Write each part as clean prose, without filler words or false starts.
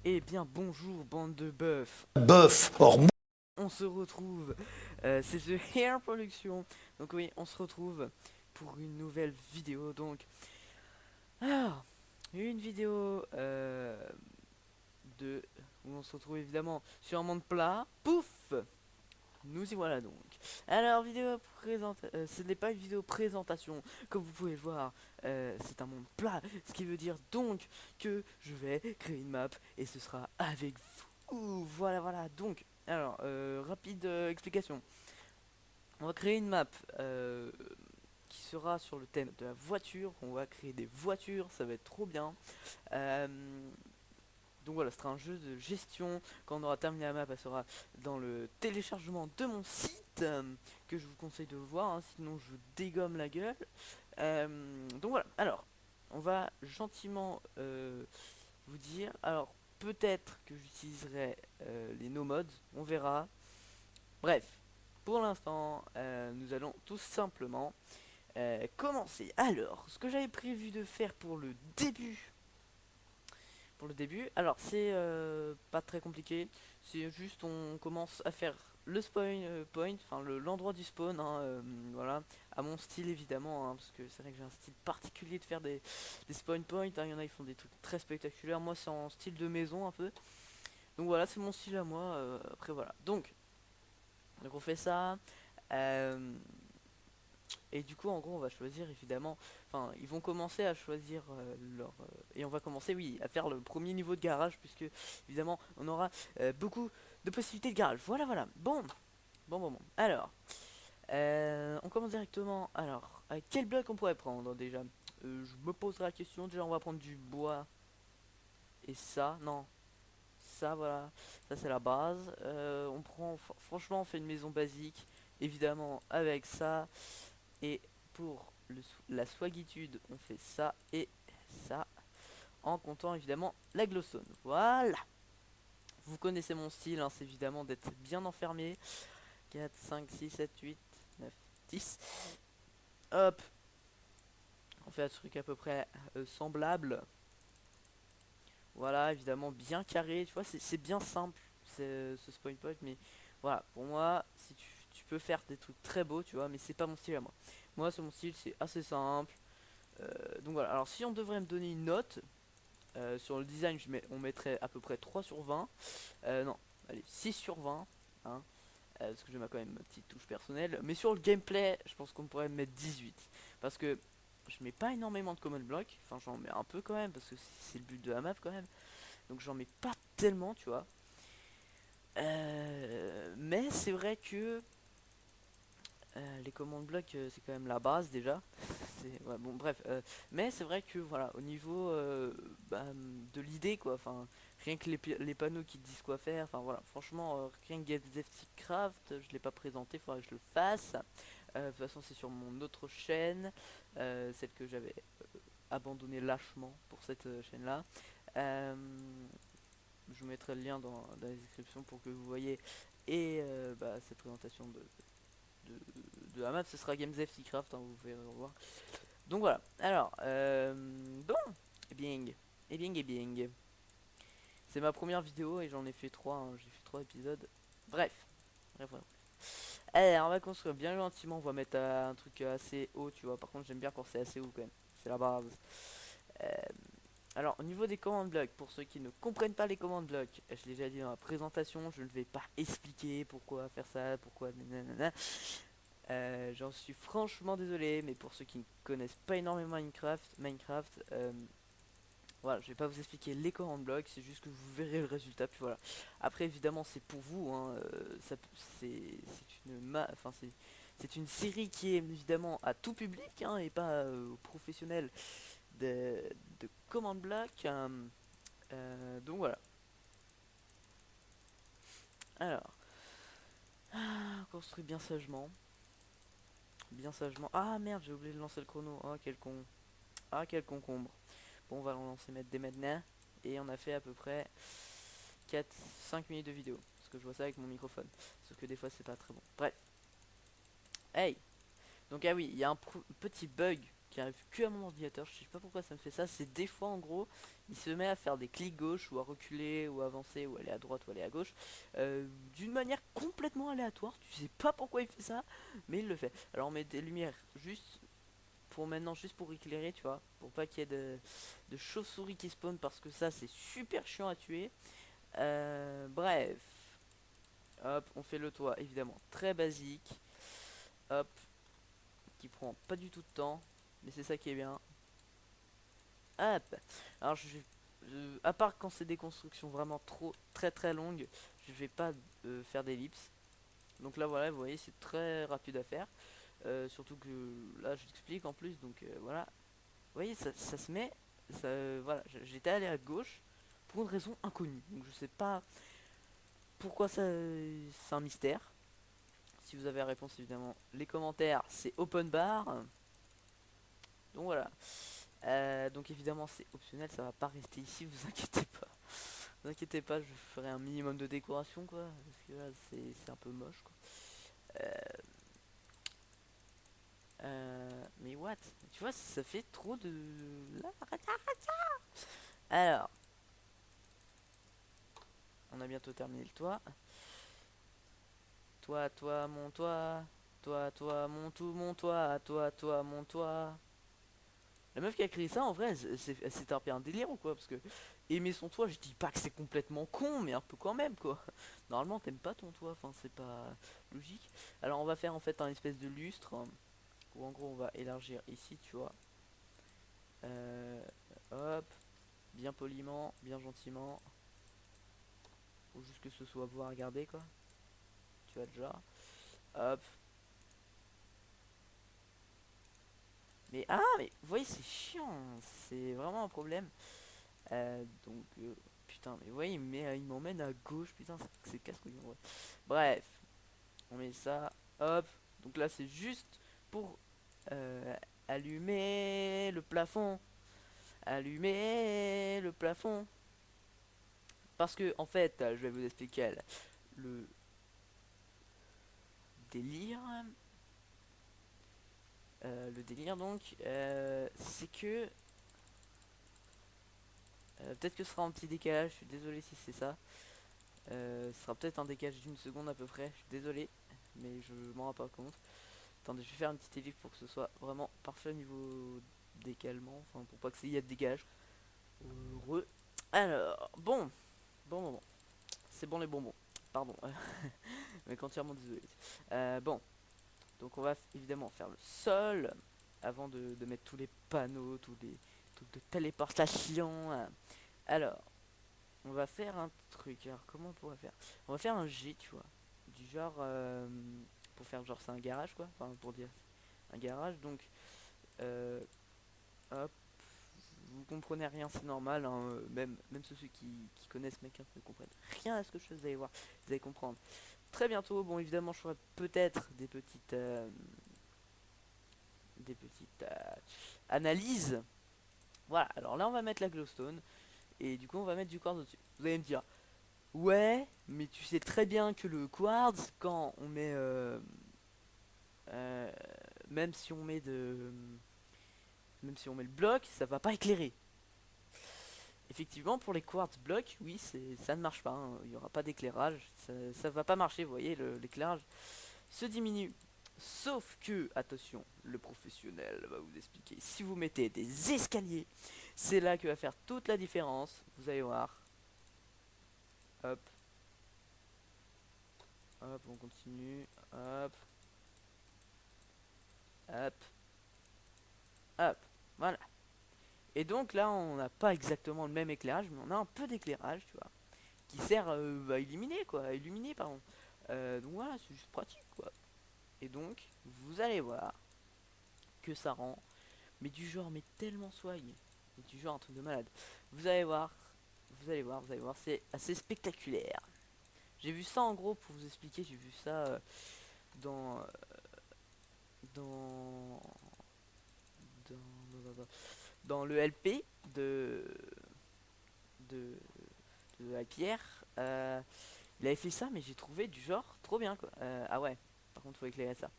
Eh bien bonjour bande de bœufs. Bof, or On se retrouve, c'est The Hair Production. Donc oui, on se retrouve pour une nouvelle vidéo. Donc, alors, une vidéo de où on se retrouve évidemment sur un monde plat. Pouf, nous y voilà donc. Alors vidéo présente, ce n'est pas une vidéo présentation, comme vous pouvez le voir. C'est un monde plat, ce qui veut dire donc que je vais créer une map et ce sera avec vous. Voilà, voilà. Donc, alors rapide explication. On va créer une map qui sera sur le thème de la voiture. On va créer des voitures, ça va être trop bien. Euh, donc voilà, ce sera un jeu de gestion. Quand on aura terminé la map, elle sera dans le téléchargement de mon site, que je vous conseille de voir, hein, sinon je dégomme la gueule. Donc voilà, alors, on va gentiment vous dire. Alors, peut-être que j'utiliserai les no mods, on verra. Bref, pour l'instant, nous allons tout simplement commencer. Alors, ce que j'avais prévu de faire pour le début, alors c'est pas très compliqué, c'est juste on commence à faire le spawn point, enfin l'endroit du spawn, hein, voilà, à mon style évidemment, hein, parce que c'est vrai que j'ai un style particulier de faire des spawn points, hein, il y en a ils font des trucs très spectaculaires, moi c'est en style de maison un peu, donc voilà c'est mon style à moi, après voilà, donc on fait ça, euh, et du coup, en gros, on va choisir évidemment. Enfin, ils vont commencer à choisir et on va commencer, oui, à faire le premier niveau de garage, puisque évidemment, on aura beaucoup de possibilités de garage. Voilà, voilà. Bon, bon, bon, bon. Alors, on commence directement. Alors, quel bloc on pourrait prendre déjà? Je me poserai la question. Déjà, on va prendre du bois et ça. Non, ça, voilà. Ça, c'est la base. On prend, franchement, on fait une maison basique, évidemment, avec ça. Et pour la swagitude, on fait ça et ça, en comptant évidemment la glowstone. Voilà. Vous connaissez mon style, hein, c'est évidemment d'être bien enfermé. 4, 5, 6, 7, 8, 9, 10. Hop. On fait un truc à peu près semblable. Voilà, évidemment bien carré. Tu vois, c'est bien simple ce spawn point. Mais voilà, pour moi, si tu peux faire des trucs très beaux, tu vois, mais c'est pas mon style à moi. Moi, c'est mon style, c'est assez simple. Donc voilà, alors si on devrait me donner une note sur le design, on mettrait à peu près 3 sur 20. Non, allez, 6 sur 20, hein, parce que j'ai quand même ma petite touche personnelle. Mais sur le gameplay, je pense qu'on pourrait mettre 18. Parce que je mets pas énormément de command block, enfin j'en mets un peu quand même, parce que c'est le but de la map quand même. Donc j'en mets pas tellement, tu vois. Mais c'est vrai que les commandes blocs, c'est quand même la base déjà. Ouais, bon, bref. Mais c'est vrai que voilà, au niveau bah, de l'idée, quoi. Enfin, rien que les panneaux qui te disent quoi faire. Enfin voilà, franchement, rien que GetFT Craft, je l'ai pas présenté, faudrait que je le fasse. De toute façon, c'est sur mon autre chaîne, celle que j'avais abandonnée lâchement pour cette chaîne-là. Euh, je vous mettrai le lien dans la description pour que vous voyez et bah, cette présentation de, de la map, ce sera Games FT Craft, hein, vous verrez revoir. Donc voilà, alors, bon, et bien, et bien, et bien. C'est ma première vidéo et j'en ai fait 3, hein, j'ai fait 3 épisodes. Bref, bref, bref. Allez, on va construire bien gentiment, on va mettre un truc assez haut, tu vois. Par contre, j'aime bien quand c'est assez haut quand même, c'est la base. Euh, alors, au niveau des commandes blocs, pour ceux qui ne comprennent pas les commandes blocs, je l'ai déjà dit dans la présentation, je ne vais pas expliquer pourquoi faire ça, pourquoi nanana. J'en suis franchement désolé, mais pour ceux qui ne connaissent pas énormément Minecraft, voilà, je vais pas vous expliquer les commandes blocs, c'est juste que vous verrez le résultat. Puis voilà. Après, évidemment, c'est pour vous. Hein, enfin, c'est une série qui est évidemment à tout public, hein, et pas aux professionnels de, de commandes blocs. Donc voilà. Alors, on construit bien sagement. Bien sagement. Ah merde, j'ai oublié de lancer le chrono. Ah, quel con. Ah, quel concombre. Bon, on va le lancer mettre dès maintenant. Et on a fait à peu près 4-5 minutes de vidéo. Parce que je vois ça avec mon microphone. Sauf que des fois, c'est pas très bon. Bref. Hey. Donc, ah oui, il y a un petit bug qui arrive que à mon ordinateur. Je sais pas pourquoi ça me fait ça. C'est des fois en gros, il se met à faire des clics gauche ou à reculer ou avancer ou aller à droite ou aller à gauche d'une manière complètement aléatoire. Tu sais pas pourquoi il fait ça, mais il le fait. Alors on met des lumières juste pour maintenant, juste pour éclairer, tu vois, pour pas qu'il y ait de chauves-souris qui spawnent parce que ça c'est super chiant à tuer. Bref, hop, on fait le toit évidemment très basique. Hop, qui prend pas du tout de temps, mais c'est ça qui est bien. Hop, alors à part quand c'est des constructions vraiment très très longues, je vais pas faire d'ellipse. Donc là voilà, vous voyez c'est très rapide à faire. Surtout que là je t'explique en plus, donc voilà. Vous voyez ça se met, voilà, j'étais allé à gauche pour une raison inconnue. Donc je sais pas pourquoi ça, c'est un mystère. Si vous avez la réponse évidemment, les commentaires c'est open bar. Donc voilà. Donc évidemment c'est optionnel, ça va pas rester ici, vous inquiétez pas. Vous inquiétez pas, je ferai un minimum de décoration quoi, parce que là c'est un peu moche quoi. Euh, mais what? Tu vois, ça fait trop de... Là, arrête ça. Alors, on a bientôt terminé le toit. Toi, mon toit. Toi, mon tout, mon toit. Toi, mon toit. La meuf qui a créé ça, en vrai, elle s'est tapé un délire ou quoi? Parce que aimer son toit, je dis pas que c'est complètement con, mais un peu quand même quoi. Normalement, t'aimes pas ton toit, enfin, c'est pas logique. Alors, on va faire en fait un espèce de lustre, où en gros, on va élargir ici, tu vois. Euh, hop, bien poliment, bien gentiment. Faut juste que ce soit beau à regarder quoi. Tu as déjà. Hop. Mais vous voyez c'est chiant. C'est vraiment un problème. Donc putain mais vous voyez il m'emmène à gauche. Putain c'est casse-couille en vrai. Bref. On met ça. Hop. Donc là c'est juste pour allumer le plafond. Allumer le plafond. Parce que en fait je vais vous expliquer le délire. Le délire donc, c'est que peut-être que ce sera un petit décalage, je suis désolé si c'est ça. Ce sera peut-être un décalage d'une seconde à peu près, je suis désolé, mais je m'en rends pas compte. Attendez, je vais faire une petite élite pour que ce soit vraiment parfait au niveau décalement, enfin pour pas que y ait de décalage. Heureux. Alors, bon, c'est bon les bonbons, pardon, mais entièrement désolé. Bon, donc on va évidemment faire le sol avant de mettre tous les panneaux, tous les trucs de téléportation. Alors, on va faire un truc. Alors, comment on pourrait faire? On va faire un G, tu vois. Du genre, pour faire genre c'est un garage quoi. Enfin, pour dire un garage. Donc, euh, hop, vous comprenez rien, c'est normal. Hein, même ceux qui connaissent Minecraft ne comprennent rien à ce que je fais. Vous allez voir, vous allez comprendre. Très bientôt, bon évidemment je ferai peut-être des petites analyses. Voilà, alors là on va mettre la glowstone et du coup on va mettre du quartz dessus. Vous allez me dire, ouais, mais tu sais très bien que le quartz, quand on met, euh, même si on met même si on met le bloc, ça va pas éclairer. Effectivement, pour les quartz blocs, oui, ça ne marche pas. Hein. Il n'y aura pas d'éclairage, ça va pas marcher. Vous voyez, l'éclairage se diminue. Sauf que, attention, le professionnel va vous expliquer. Si vous mettez des escaliers, c'est là que va faire toute la différence. Vous allez voir. Hop. Hop, on continue. Hop. Hop. Hop. Voilà. Et donc là, on n'a pas exactement le même éclairage, mais on a un peu d'éclairage, tu vois. Qui sert à éliminer, quoi. À illuminer, pardon. Donc voilà, c'est juste pratique, quoi. Et donc, vous allez voir que ça rend, mais du genre, mais tellement swag. Mais du genre, un truc de malade. Vous allez voir, vous allez voir, c'est assez spectaculaire. J'ai vu ça en gros, pour vous expliquer, j'ai vu ça dans, dans, dans le LP de, de la pierre. Il avait fait ça, mais j'ai trouvé du genre trop bien quoi. Ah ouais, par contre, faut éclairer ça.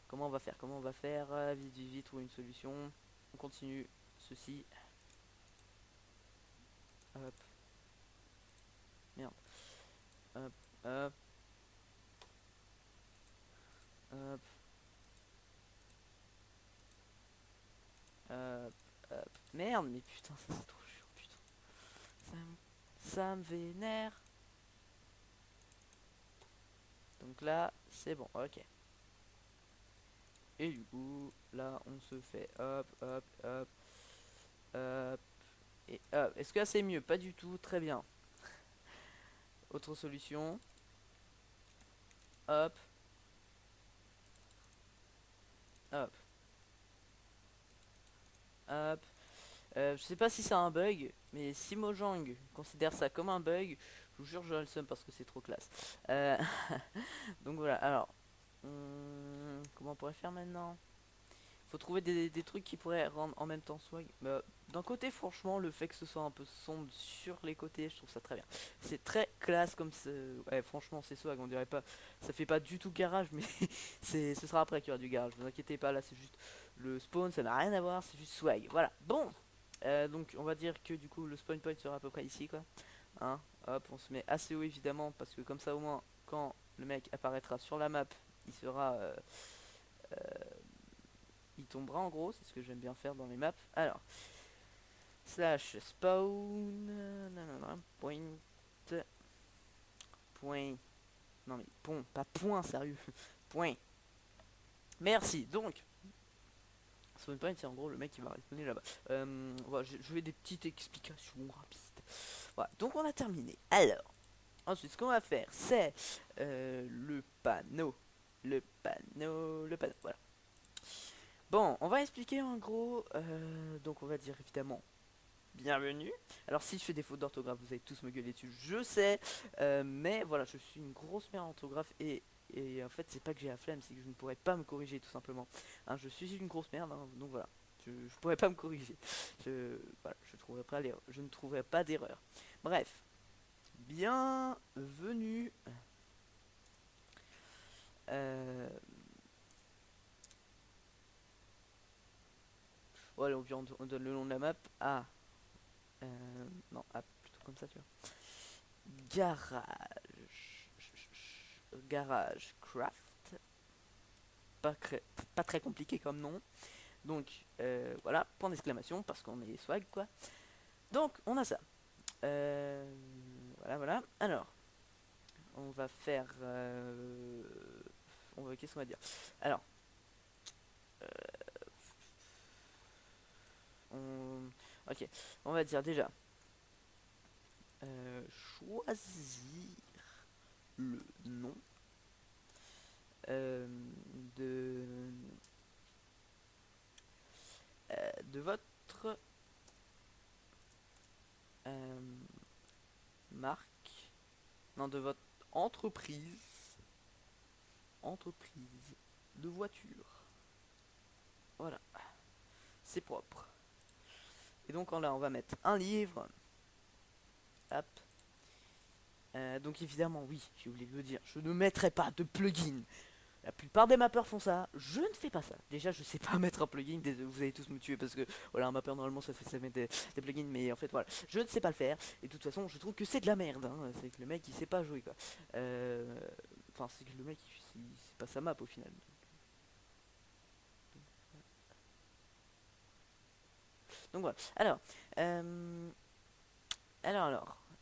Comment on va faire? Vite, vite, vite, trouver une solution. continue ceci. Hop. Merde. Hop, hop. Hop. Hop, hop. Merde, mais putain, ça c'est trop chiant, putain. Ça me vénère. Donc là, c'est bon, ok. Et du coup, là, on se fait hop, hop, hop, hop, et hop. Est-ce que là c'est mieux? Pas du tout, très bien. Autre solution. Hop, hop, hop. Je sais pas si c'est un bug, mais si Mojang considère ça comme un bug, je vous jure, j'aurai le seum parce que c'est trop classe. Donc voilà, alors, comment on pourrait faire maintenant? Faut trouver des trucs qui pourraient rendre en même temps swag. Bah, d'un côté, franchement, le fait que ce soit un peu sombre sur les côtés, je trouve ça très bien. C'est très classe comme ouais, franchement, c'est swag, on dirait pas. Ça fait pas du tout garage, mais ce sera après qu'il y aura du garage. Ne vous inquiétez pas, là, c'est juste le spawn, ça n'a rien à voir, c'est juste swag. Voilà, bon. Donc, on va dire que du coup, le spawn point sera à peu près ici, quoi. Hein, hop, on se met assez haut évidemment, parce que comme ça, au moins, quand le mec apparaîtra sur la map, il sera. Il tombera en gros, c'est ce que j'aime bien faire dans les maps. Alors, slash spawn, point, point, non mais point, pas point, sérieux, point. Merci, donc, spawn point, c'est en gros le mec qui va respawner là-bas. Voilà, je vais des petites explications rapides. Voilà, donc on a terminé. Alors, ensuite, ce qu'on va faire, c'est le panneau, voilà. Bon, on va expliquer en gros, donc on va dire évidemment bienvenue. Alors si je fais des fautes d'orthographe, vous allez tous me gueuler dessus, je sais, mais voilà, je suis une grosse merde en orthographe et en fait c'est pas que j'ai la flemme, c'est que je ne pourrais pas me corriger tout simplement. Hein, je suis une grosse merde, hein, donc voilà, je pourrais pas me corriger. Voilà, je ne trouverai pas d'erreur. Bref, bienvenue. Euh, voilà, on donne le nom de la map à non, plutôt comme ça, tu vois. Garage. Garage Craft. Pas, pas très compliqué comme nom. Donc, voilà, point d'exclamation, parce qu'on est swag, quoi. Donc, on a ça. Voilà, voilà. Alors, on va faire... qu'est-ce qu'on va dire? Alors, ok, on va dire déjà... choisir le nom de votre marque, non, de votre entreprise de voiture. Voilà, c'est propre. Et donc là, on va mettre un livre. Hop. Donc évidemment, oui, j'ai oublié de le dire, je ne mettrai pas de plugin. La plupart des mappeurs font ça, je ne fais pas ça. Déjà, je sais pas mettre un plugin, vous allez tous me tuer parce que voilà, un mappeur normalement ça met des plugins, mais en fait voilà, je ne sais pas le faire. Et de toute façon, je trouve que c'est de la merde, hein. C'est que le mec il sait pas jouer quoi. Enfin, c'est que le mec c'est pas sa map au final. Donc voilà. Alors,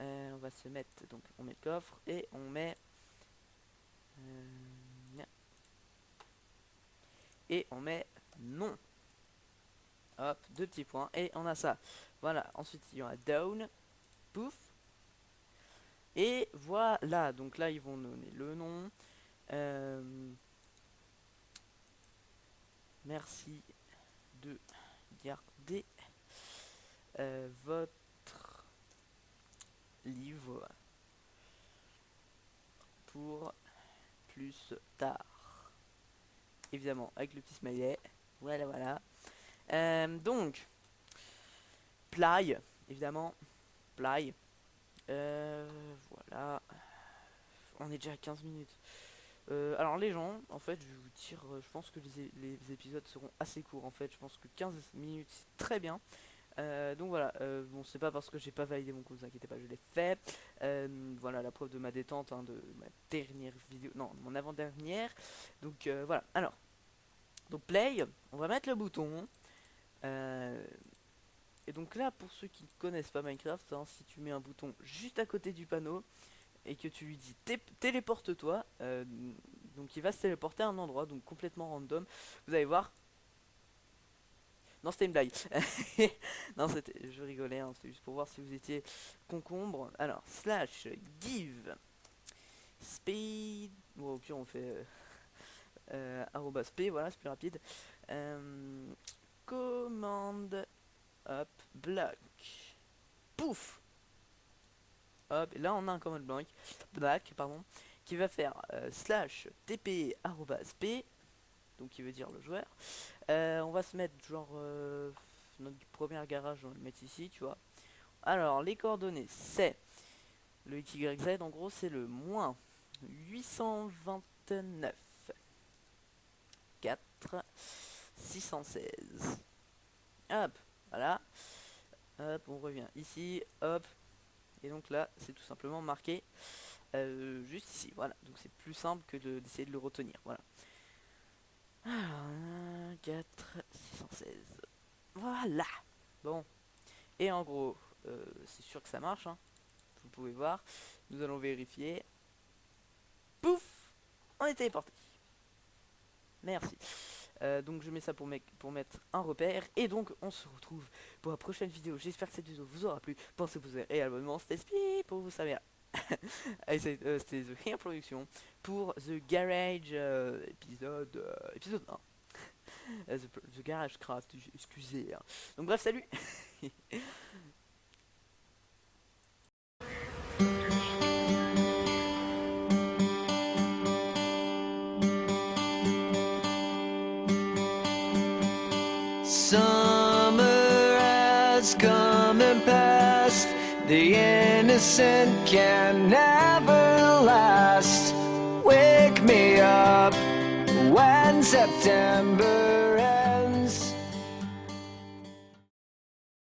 on va se mettre, donc on met le coffre et on met et on met non. Hop, deux petits points et on a ça. Voilà. Ensuite il y aura down, pouf. Et voilà. Donc là ils vont donner le nom. Merci de garder votre livre pour plus tard. Évidemment, avec le petit smiley. Voilà, voilà. Donc, play, évidemment. Play. Voilà. On est déjà à 15 minutes. Alors les gens, en fait, je vais vous dire, je pense que les épisodes seront assez courts. En fait, je pense que 15 minutes, c'est très bien. Donc voilà, bon, c'est pas parce que j'ai pas validé mon coup, vous inquiétez pas, je l'ai fait. Voilà la preuve de ma détente, hein, de ma dernière vidéo, non, mon avant-dernière. Donc voilà, alors, donc play, on va mettre le bouton. Et donc là, pour ceux qui ne connaissent pas Minecraft, hein, si tu mets un bouton juste à côté du panneau et que tu lui dis téléporte-toi, donc il va se téléporter à un endroit, donc complètement random. Vous allez voir. Non, c'était une blague. Non, c'était, je rigolais, hein, c'était juste pour voir si vous étiez concombre. Alors, slash give speed. Bon, au pire, on fait arrobas p, voilà, c'est plus rapide. Commande hop, block. Pouf. Hop, et là on a un command black, pardon, qui va faire slash tp arrobas p, donc qui veut dire le joueur. On va se mettre genre notre premier garage, on va le mettre ici, tu vois. Alors les coordonnées, c'est le XYZ, en gros c'est le moins 829 4 616. Hop, voilà. Hop, on revient ici, hop. Et donc là, c'est tout simplement marqué juste ici, voilà. Donc c'est plus simple que d'essayer de le retenir, voilà. Alors, 1, 4, 616. Voilà. Bon. Et en gros, c'est sûr que ça marche, hein. Vous pouvez voir. Nous allons vérifier. Pouf, on est téléporté. Merci. Donc je mets ça pour mettre un repère. Et donc on se retrouve pour la prochaine vidéo. J'espère que cette vidéo vous aura plu. Pensez vous et abonnement. C'était Spi pour vous savoir. C'était The Hair Production pour The Garage épisode 1. The Garage Craft, excusez. Hein. Donc bref, salut. Summer has come and passed. The innocent can never last. Wake me up when September